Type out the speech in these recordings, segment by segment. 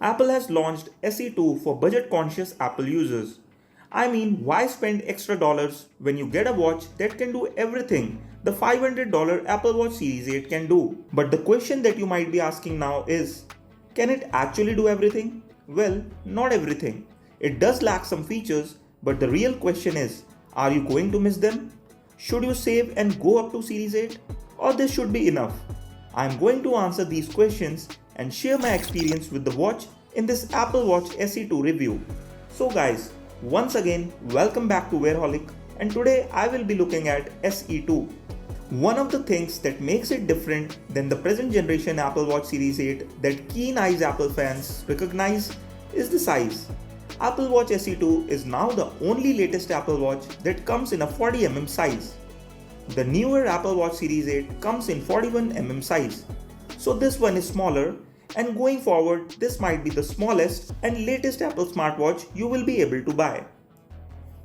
Apple has launched SE2 for budget-conscious Apple users. I mean, why spend extra dollars when you get a watch that can do everything the $500 Apple Watch Series 8 can do? But the question that you might be asking now is, can it actually do everything? Well, not everything. It does lack some features, but the real question is, are you going to miss them? Should you save and go up to Series 8? Or this should be enough? I am going to answer these questions and share my experience with the watch in this Apple Watch SE2 review. So guys, once again, welcome back to Wearholic, and today I will be looking at SE2. One of the things that makes it different than the present generation Apple Watch Series 8 that keen-eyed Apple fans recognize is the size. Apple Watch SE2 is now the only latest Apple Watch that comes in a 40mm size. The newer Apple Watch Series 8 comes in 41mm size. So this one is smaller, and going forward this might be the smallest and latest Apple smartwatch you will be able to buy.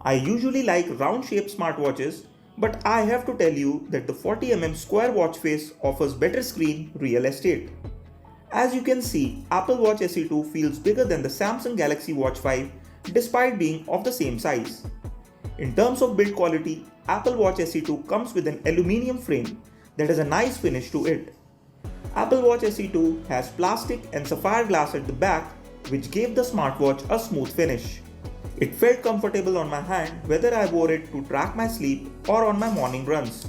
I usually like round shaped smartwatches, but I have to tell you that the 40mm square watch face offers better screen real estate. As you can see, Apple Watch SE2 feels bigger than the Samsung Galaxy Watch 5 despite being of the same size. In terms of build quality, Apple Watch SE2 comes with an aluminium frame that has a nice finish to it. Apple Watch SE2 has plastic and sapphire glass at the back, which gave the smartwatch a smooth finish. It felt comfortable on my hand whether I wore it to track my sleep or on my morning runs.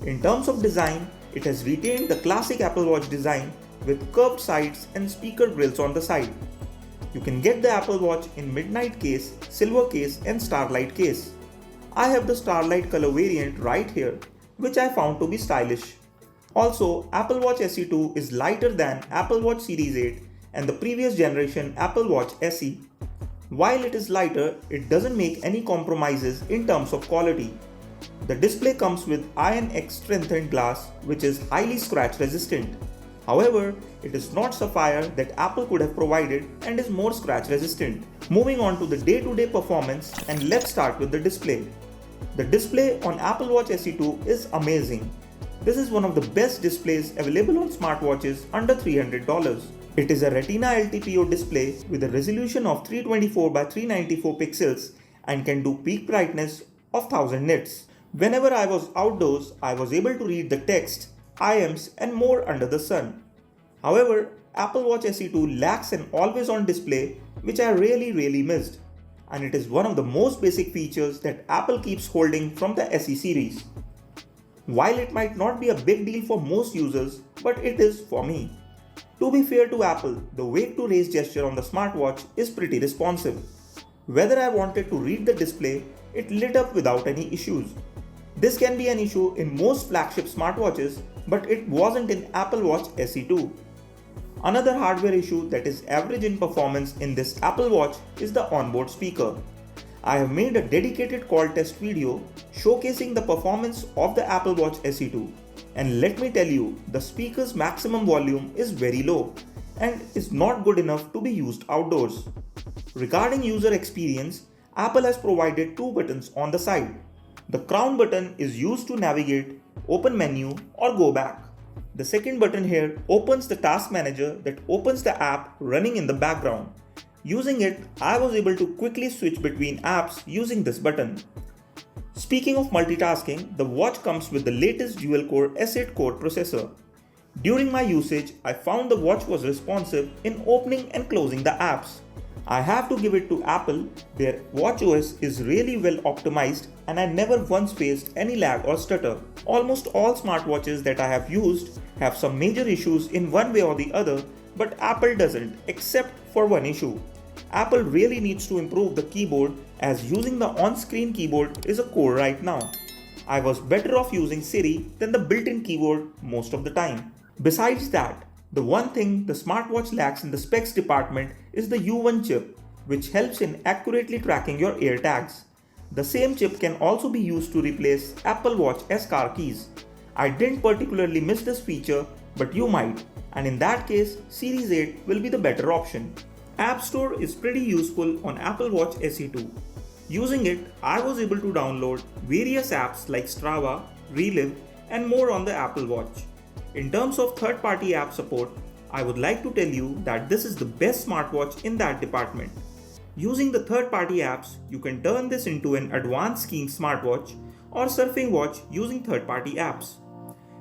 In terms of design, it has retained the classic Apple Watch design with curved sides and speaker grills on the side. You can get the Apple Watch in midnight case, silver case and starlight case. I have the starlight color variant right here, which I found to be stylish. Also, Apple Watch SE2 is lighter than Apple Watch Series 8 and the previous generation Apple Watch SE. While it is lighter, it doesn't make any compromises in terms of quality. The display comes with Iron X strengthened glass, which is highly scratch resistant. However, it is not sapphire that Apple could have provided and is more scratch resistant. Moving on to the day-to-day performance, and let's start with the display. The display on Apple Watch SE2 is amazing. This is one of the best displays available on smartwatches under $300. It is a Retina LTPO display with a resolution of 324 by 394 pixels and can do peak brightness of 1000 nits. Whenever I was outdoors, I was able to read the text, IMs and more under the sun. However, Apple Watch SE2 lacks an always-on display, which I really missed. And it is one of the most basic features that Apple keeps holding from the SE series. While it might not be a big deal for most users, but it is for me. To be fair to Apple, the wake to raise gesture on the smartwatch is pretty responsive. Whether I wanted to read the display, it lit up without any issues. This can be an issue in most flagship smartwatches, but it wasn't in Apple Watch SE2. Another hardware issue that is average in performance in this Apple Watch is the onboard speaker. I have made a dedicated call test video showcasing the performance of the Apple Watch SE2. And let me tell you, the speaker's maximum volume is very low and is not good enough to be used outdoors. Regarding user experience, Apple has provided two buttons on the side. The crown button is used to navigate, open menu or go back. The second button here opens the task manager that opens the app running in the background. Using it, I was able to quickly switch between apps using this button. Speaking of multitasking, the watch comes with the latest dual-core S8 core processor. During my usage, I found the watch was responsive in opening and closing the apps. I have to give it to Apple, their watchOS is really well optimized and I never once faced any lag or stutter. Almost all smartwatches that I have used have some major issues in one way or the other, but Apple doesn't, except for one issue. Apple really needs to improve the keyboard, as using the on-screen keyboard is a core right now. I was better off using Siri than the built-in keyboard most of the time. Besides that, the one thing the smartwatch lacks in the specs department is the U1 chip, which helps in accurately tracking your AirTags. The same chip can also be used to replace Apple Watch S car keys. I didn't particularly miss this feature, but you might, and in that case, Series 8 will be the better option. App Store is pretty useful on Apple Watch SE2. Using it, I was able to download various apps like Strava, Relive, and more on the Apple Watch. In terms of third-party app support, I would like to tell you that this is the best smartwatch in that department. Using the third-party apps, you can turn this into an advanced skiing smartwatch or surfing watch using third-party apps.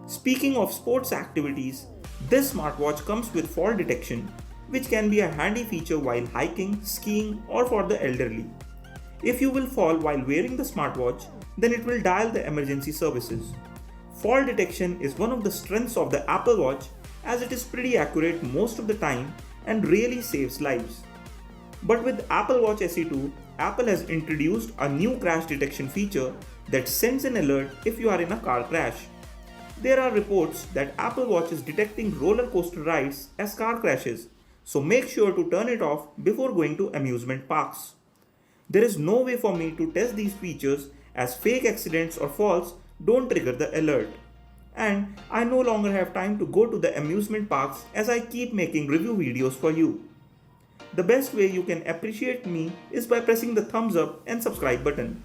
Speaking of sports activities, this smartwatch comes with fall detection, which can be a handy feature while hiking, skiing, or for the elderly. If you will fall while wearing the smartwatch, then it will dial the emergency services. Fall detection is one of the strengths of the Apple Watch as it is pretty accurate most of the time and really saves lives. But with Apple Watch SE 2, Apple has introduced a new crash detection feature that sends an alert if you are in a car crash. There are reports that Apple Watch is detecting roller coaster rides as car crashes, so make sure to turn it off before going to amusement parks. There is no way for me to test these features as fake accidents or falls don't trigger the alert. And I no longer have time to go to the amusement parks as I keep making review videos for you. The best way you can appreciate me is by pressing the thumbs up and subscribe button.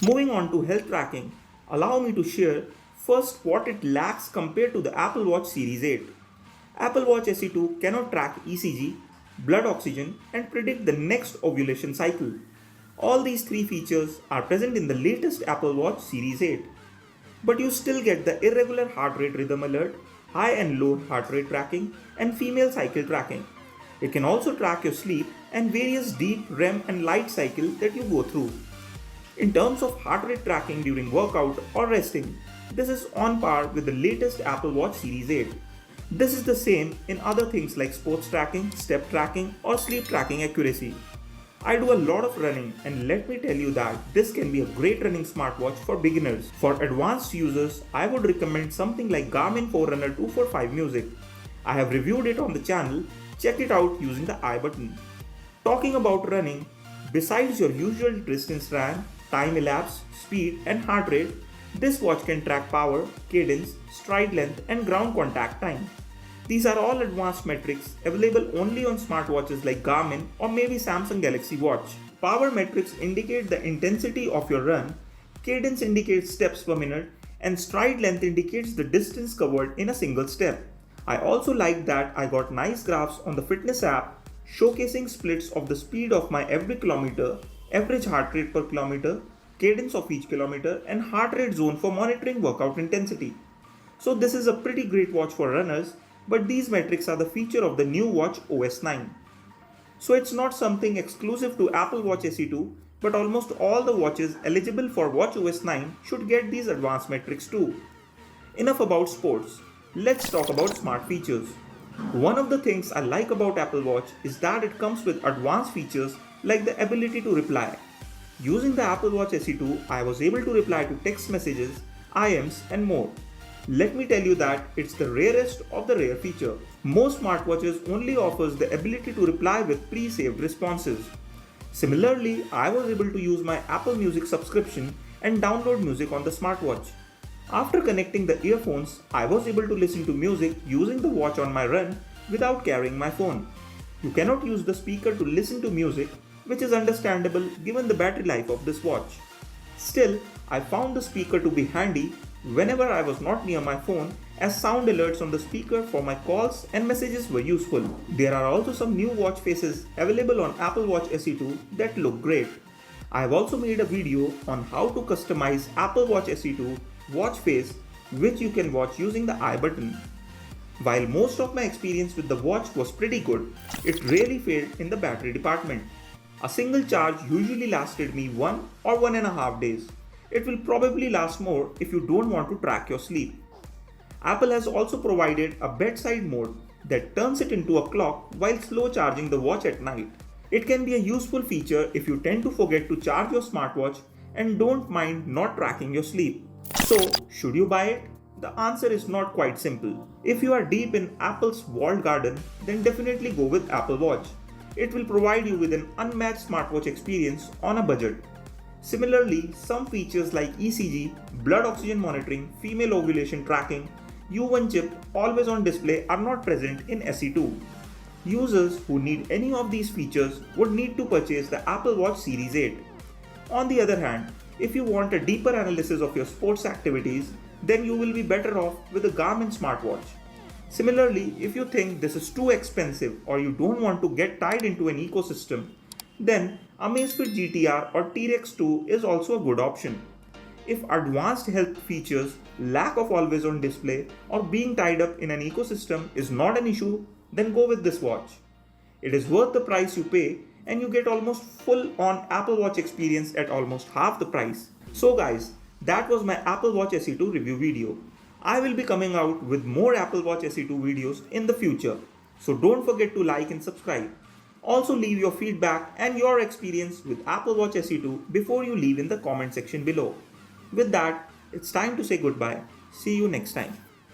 Moving on to health tracking, allow me to share first what it lacks compared to the Apple Watch Series 8. Apple Watch SE 2 cannot track ECG, blood oxygen, and predict the next ovulation cycle. All these three features are present in the latest Apple Watch Series 8. But you still get the irregular heart rate rhythm alert, high and low heart rate tracking, and female cycle tracking. It can also track your sleep and various deep REM and light cycles that you go through. In terms of heart rate tracking during workout or resting, this is on par with the latest Apple Watch Series 8. This is the same in other things like sports tracking, step tracking, or sleep tracking accuracy. I do a lot of running, and let me tell you that this can be a great running smartwatch for beginners. For advanced users, I would recommend something like Garmin Forerunner 245 Music. I have reviewed it on the channel, check it out using the I button. Talking about running, besides your usual distance ran, time elapsed, speed and heart rate, this watch can track power, cadence, stride length and ground contact time. These are all advanced metrics available only on smartwatches like Garmin or maybe Samsung Galaxy Watch. Power metrics indicate the intensity of your run, cadence indicates steps per minute, and stride length indicates the distance covered in a single step. I also like that I got nice graphs on the fitness app showcasing splits of the speed of my every kilometer, average heart rate per kilometer, cadence of each kilometer, and heart rate zone for monitoring workout intensity. So this is a pretty great watch for runners, but these metrics are the feature of the new watch OS 9. So it's not something exclusive to Apple Watch SE 2, but almost all the watches eligible for watch OS 9 should get these advanced metrics too. Enough about sports. Let's talk about smart features. One of the things I like about Apple Watch is that it comes with advanced features like the ability to reply. Using the Apple Watch SE 2, I was able to reply to text messages, IMs and more. Let me tell you that it's the rarest of the rare feature. Most smartwatches only offers the ability to reply with pre-saved responses. Similarly, I was able to use my Apple Music subscription and download music on the smartwatch. After connecting the earphones, I was able to listen to music using the watch on my run without carrying my phone. You cannot use the speaker to listen to music, which is understandable given the battery life of this watch. Still, I found the speaker to be handy whenever I was not near my phone, as sound alerts on the speaker for my calls and messages were useful. There are also some new watch faces available on Apple Watch SE 2 that look great. I have also made a video on how to customize Apple Watch SE 2 watch face, which you can watch using the I button. While most of my experience with the watch was pretty good, it really failed in the battery department. A single charge usually lasted me 1 or 1.5 days. It will probably last more if you don't want to track your sleep. Apple has also provided a bedside mode that turns it into a clock while slow charging the watch at night. It can be a useful feature if you tend to forget to charge your smartwatch and don't mind not tracking your sleep. So, should you buy it? The answer is not quite simple. If you are deep in Apple's walled garden, then definitely go with Apple Watch. It will provide you with an unmatched smartwatch experience on a budget. Similarly, some features like ECG, blood oxygen monitoring, female ovulation tracking, U1 chip, always on display are not present in SE 2. Users who need any of these features would need to purchase the Apple Watch Series 8. On the other hand, if you want a deeper analysis of your sports activities, then you will be better off with a Garmin smartwatch. Similarly, if you think this is too expensive or you don't want to get tied into an ecosystem, then Amazfit GTR or T-Rex 2 is also a good option. If advanced health features, lack of always on display, or being tied up in an ecosystem is not an issue, then go with this watch. It is worth the price you pay and you get almost full on Apple Watch experience at almost half the price. So guys, that was my Apple Watch SE2 review video. I will be coming out with more Apple Watch SE2 videos in the future. So don't forget to like and subscribe. Also leave your feedback and your experience with Apple Watch SE2 before you leave in the comment section below. With that, it's time to say goodbye. See you next time.